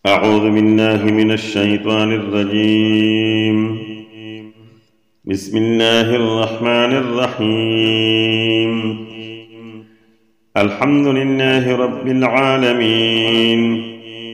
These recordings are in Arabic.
أعوذ بالله من الشيطان الرجيم. بسم الله الرحمن الرحيم. الحمد لله رب العالمين،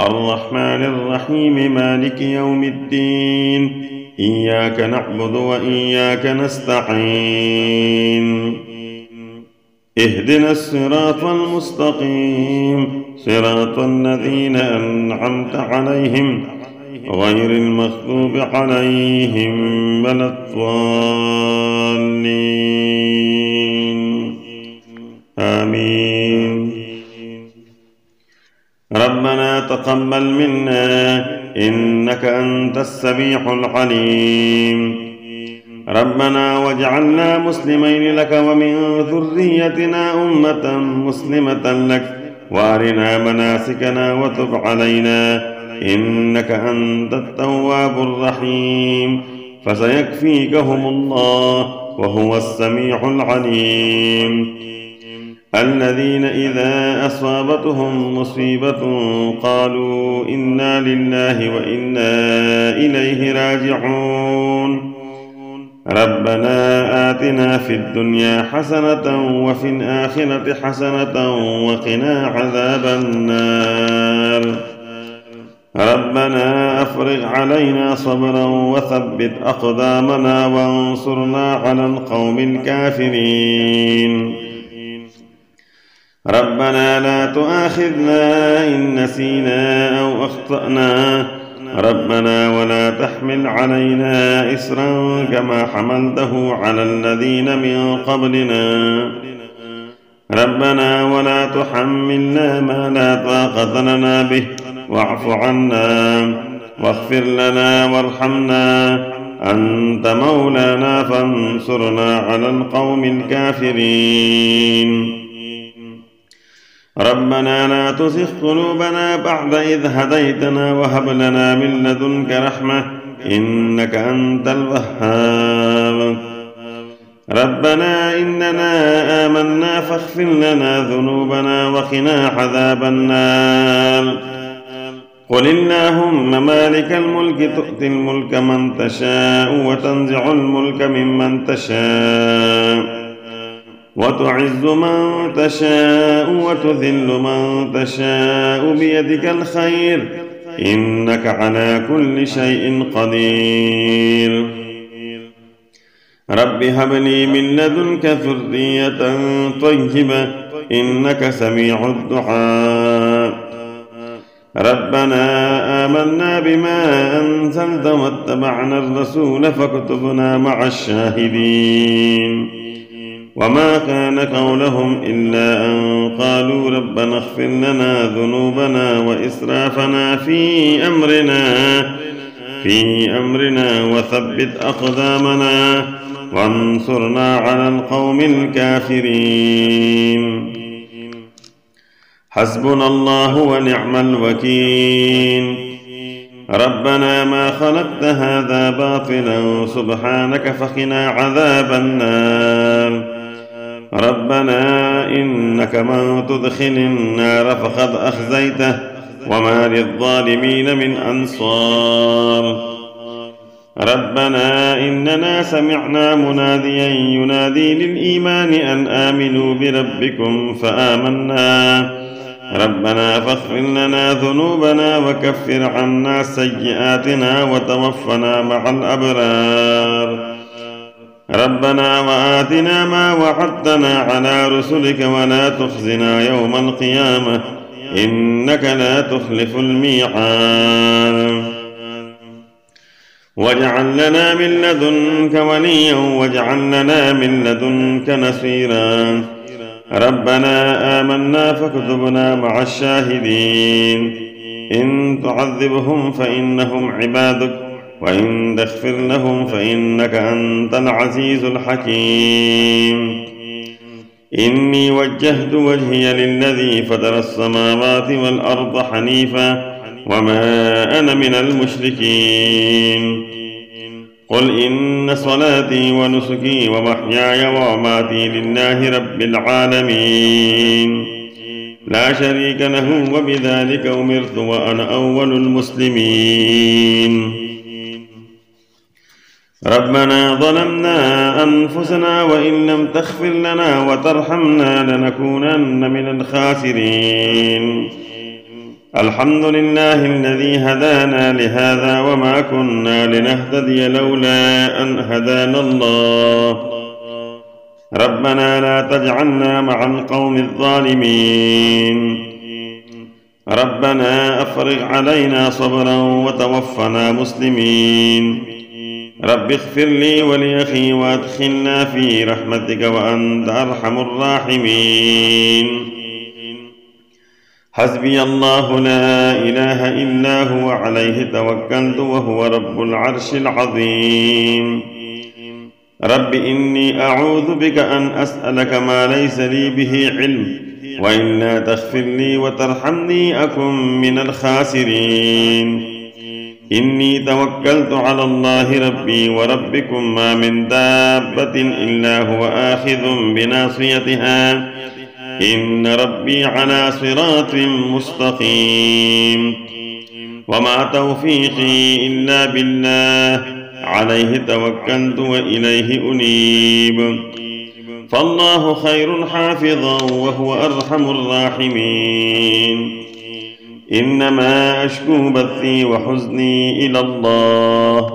الرحمن الرحيم، مالك يوم الدين، إياك نعبد وإياك نستعين. اهدنا الصراط المستقيم، صراط الذين أنعمت عليهم غير المغضوب عليهم ولا الضالين، آمين. ربنا تقبل منا إنك أنت السميع العليم. ربنا واجعلنا مسلمين لك ومن ذريتنا أمة مسلمة لك، وارنا مناسكنا وتب علينا إنك أنت التواب الرحيم. فسيكفيكهم الله وهو السميع العليم. الذين إذا أصابتهم مصيبة قالوا إنا لله وإنا إليه راجعون. ربنا آتنا في الدنيا حسنة وفي الآخرة حسنة وقنا عذاب النار. ربنا أفرغ علينا صبرا وثبت أقدامنا وانصرنا على القوم الكافرين. ربنا لا تؤاخذنا إن نسينا أو أخطأنا. ربنا ولا تحمل علينا إصرا كما حملته على الذين من قبلنا. ربنا ولا تحملنا ما لا طاقة لنا به، واعف عنا واغفر لنا وارحمنا، أنت مولانا فانصرنا على القوم الكافرين. ربنا لا تزغ قلوبنا بعد إذ هديتنا وهب لنا من لدنك رحمة إنك أنت الوهاب. ربنا إننا آمنا فاغفر لنا ذنوبنا وقنا عذاب النار. قل اللهم مالك الملك تؤتي الملك من تشاء وتنزع الملك ممن تشاء وتعز من تشاء وتذل من تشاء بيدك الخير إنك على كل شيء قدير. رب هب لي من لدنك ذرية طيبة إنك سميع الدعاء. ربنا آمنا بما أنزلت واتبعنا الرسول فاكتبنا مع الشاهدين. وما كان قولهم إلا أن قالوا ربنا اغفر لنا ذنوبنا وإسرافنا في أمرنا وثبت أقدامنا وانصرنا على القوم الكافرين. حسبنا الله ونعم الوكيل. ربنا ما خلقت هذا باطلا سبحانك فقنا عذاب النار. ربنا إنك من تدخل النار فقد أخزيته وما للظالمين من أنصار. ربنا إننا سمعنا مناديا ينادي للإيمان أن آمنوا بربكم فآمنا. ربنا فاغفر لنا ذنوبنا وكفر عنا سيئاتنا وتوفنا مع الأبرار. ربنا وآتنا ما وعدتنا على رسلك ولا تخزنا يوم القيامة إنك لا تخلف الميعاد. واجعل لنا من لدنك وليا واجعل لنا من لدنك نصيرا. ربنا آمنا فاكتبنا مع الشاهدين. إن تعذبهم فإنهم عبادك وإن تغفر لهم فإنك أنت العزيز الحكيم. إني وجهت وجهي للذي فطر السماوات والأرض حنيفا وما أنا من المشركين. قل إن صلاتي ونسكي ومحياي ومماتي لله رب العالمين لا شريك له، وبذلك أمرت وأنا أول المسلمين. ربنا ظلمنا أنفسنا وإن لم تغفر لنا وترحمنا لنكونن من الخاسرين. الحمد لله الذي هدانا لهذا وما كنا لنهتدي لولا أن هدانا الله. ربنا لا تجعلنا مع القوم الظالمين. ربنا أفرغ علينا صبرا وتوفنا مسلمين. رب اغفر لي ولأخي وأدخلنا في رحمتك وأنت أرحم الراحمين. حسبي الله لا إله إلا هو عليه توكلت وهو رب العرش العظيم. رب إني أعوذ بك أن أسألك ما ليس لي به علم، وإلا تغفر لي وترحمني أكن من الخاسرين. إني توكلت على الله ربي وربكم ما من دابة إلا هو آخذ بناصيتها إن ربي على صراط مستقيم. وما توفيقي إلا بالله عليه توكلت وإليه أنيب. فالله خير حافظا وهو أرحم الراحمين. إنما أشكو بثي وحزني إلى الله.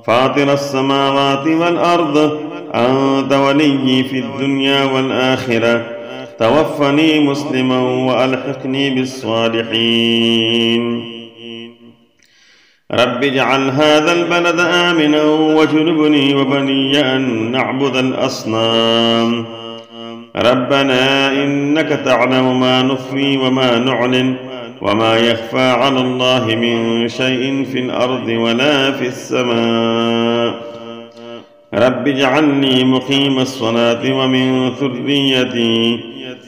فاطر السماوات والأرض أنت ولي في الدنيا والآخرة. توفني مسلما وألحقني بالصالحين. رب اجعل هذا البلد آمنا واجنبني وبني أن نعبد الأصنام. ربنا إنك تعلم ما نخفي وما نعلن وما يخفى على الله من شيء في الأرض ولا في السماء. رب اجعلني مقيم الصلاة ومن ذريتي.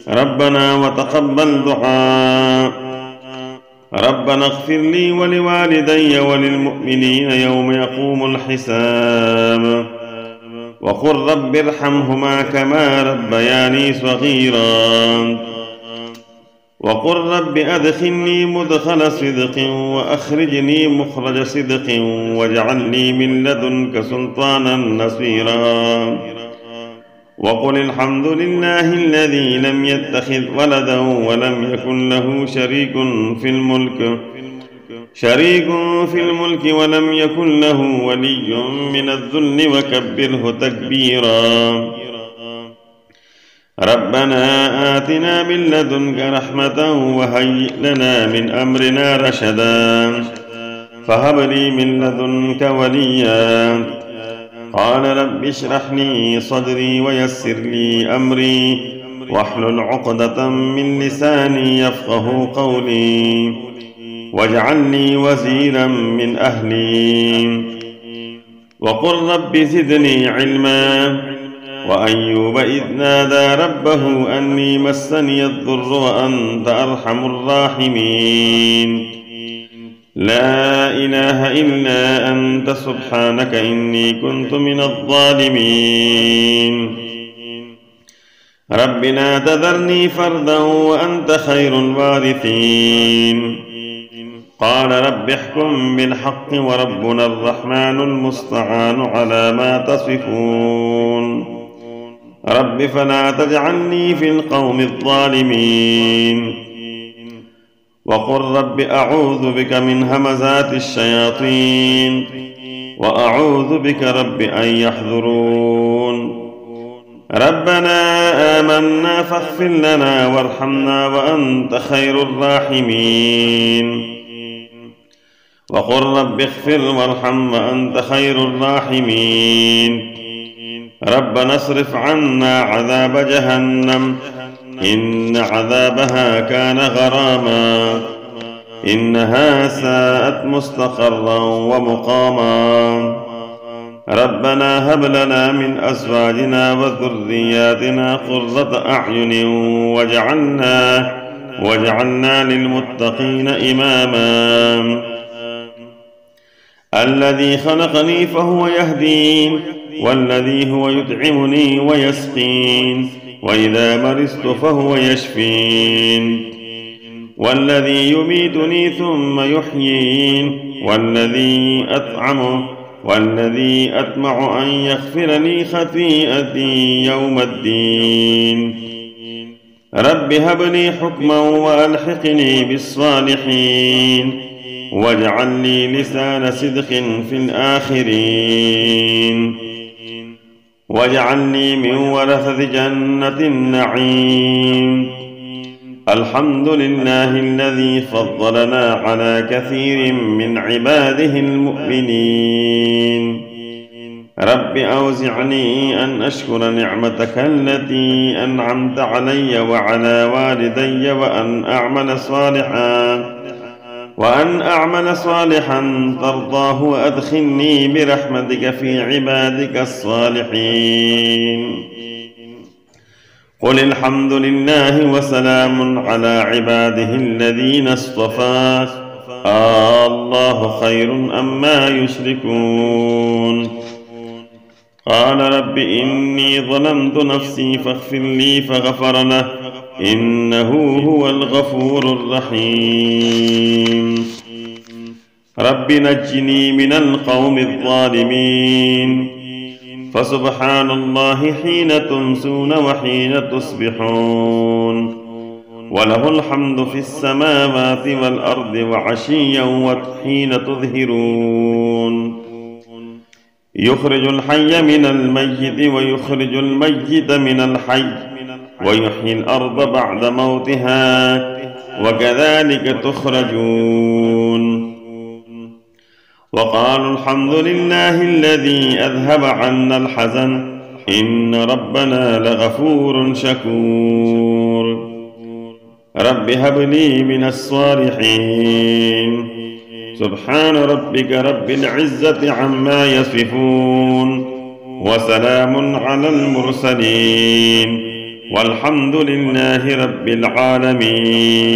ربنا وتقبل دعاء. ربنا اغفر لي ولوالدي وللمؤمنين يوم يقوم الحساب. وقل رب ارحمهما كما ربياني صغيرا. وقل رب أدخلني مدخل صدق وأخرجني مخرج صدق واجعل لي من لدنك سلطانا نصيرا. وقل الحمد لله الذي لم يتخذ ولدا ولم يكن له شريك في الملك ولم يكن له ولي من الذل وكبره تكبيرا. ربنا آتنا من لدنك رحمة وهيئ لنا من أمرنا رشدا. فهب لي من لدنك وليا. قال رب اشرح لي صدري ويسر لي أمري واحلل عقدة من لساني يفقه قولي. واجعل لي وزيرا من أهلي. وقل رب زدني علما. وأيوب إذ نادى ربه أني مسني الضر وأنت أرحم الراحمين. لا إله إلا أنت سبحانك إني كنت من الظالمين. رب لا تذرني فردا وأنت خير الوارثين. قال رب احكم بالحق وربنا الرحمن المستعان على ما تصفون. رب فلا تجعلني في القوم الظالمين. وقل رب أعوذ بك من همزات الشياطين وأعوذ بك رب أن يحضرون. ربنا آمنا فاغفر لنا وارحمنا وأنت خير الراحمين. وقل رب اغفر وارحم وأنت خير الراحمين. ربنا اصرف عنا عذاب جهنم إن عذابها كان غراما. إنها ساءت مستقرا ومقاما. ربنا هب لنا من أزواجنا وذرياتنا قرة أعين واجعلنا للمتقين إماما. الذي خلقني فهو يهدين والذي هو يطعمني ويسقين وإذا مرضت فهو يشفين والذي يميتني ثم يحيين والذي أطمع أن يغفر لي خطيئتي يوم الدين رب هب لي حكما وألحقني بالصالحين واجعل لي لسان صدق في الآخرين واجعلني من ورثة جنة النعيم الحمد لله الذي فضلنا على كثير من عباده المؤمنين رب أوزعني أن أشكر نعمتك التي أنعمت علي وعلى والدي وأن أعمل صالحا ترضاه وأدخلني برحمتك في عبادك الصالحين قل الحمد لله وسلام على عباده الذين اصطفى الله خير أما يشركون قال رب إني ظلمت نفسي فاغفر لي فغفر له إنه هو الغفور الرحيم رب نجني من القوم الظالمين فسبحان الله حين تمسون وحين تصبحون وله الحمد في السماوات والأرض وعشيا وحين تظهرون يخرج الحي من الميت ويخرج الميت من الحي ويحيي الأرض بعد موتها وكذلك تخرجون وقالوا الحمد لله الذي أذهب عنا الحزن إن ربنا لغفور شكور رب هب لي من الصالحين سبحان ربك رب العزة عما يصفون وسلام على المرسلين والحمد لله رب العالمين.